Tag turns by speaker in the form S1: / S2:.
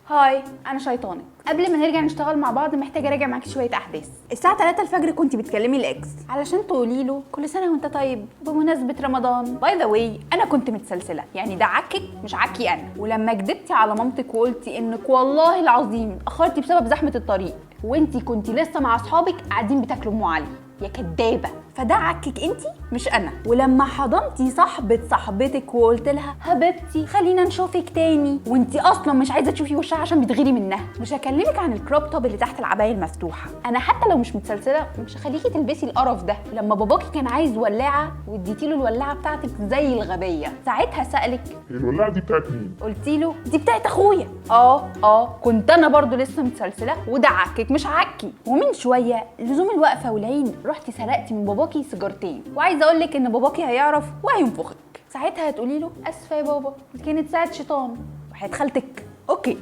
S1: هاي، انا شيطانك. قبل ما نرجع نشتغل مع بعض محتاجه اراجع معاكي شويه احداث.
S2: الساعه 3 الفجر كنت بتكلمي الاكس
S1: علشان تقولي له كل سنه وانت طيب بمناسبه رمضان. باي ذا واي، انا كنت متسلسله، يعني ده عكك مش عكي انا. ولما كدبتي على مامتك وقلتي انك والله العظيم اتاخرتي بسبب زحمه الطريق وانتي كنتي لسه مع اصحابك قاعدين بتاكلوا ام علي، يا كدابه.
S2: فده عكك انتي
S1: مش انا.
S2: ولما حضنتي صاحبتك وقلت لها
S1: حبيبتي خلينا نشوفك تاني وانتي اصلا مش عايزه تشوفي وشها عشان بتغيري منها. مش هكلمك عن الكروب توب اللي تحت العبايه المفتوحه. انا حتى لو مش متسلسله مش هخليكي تلبسي القرف ده. لما باباكي كان عايز ولاعه واديتي له الولاعه بتاعتك زي الغبيه، ساعتها سالك
S3: الولاعه دي بتاعت مين؟
S1: قلتي له دي بتاعت اخويا. كنت انا برضو لسه متسلسله وده عكك مش عكي. ومن شويه لزوم الوقفه والعيد رحتي سرقتي من باباكي سيجارتين، وعايزه اقول لك ان باباكي هيعرف وهينفخك. ساعتها هتقولي له اسفه يا بابا دي كانت ساعه شيطان. وحياة خالتك اوكي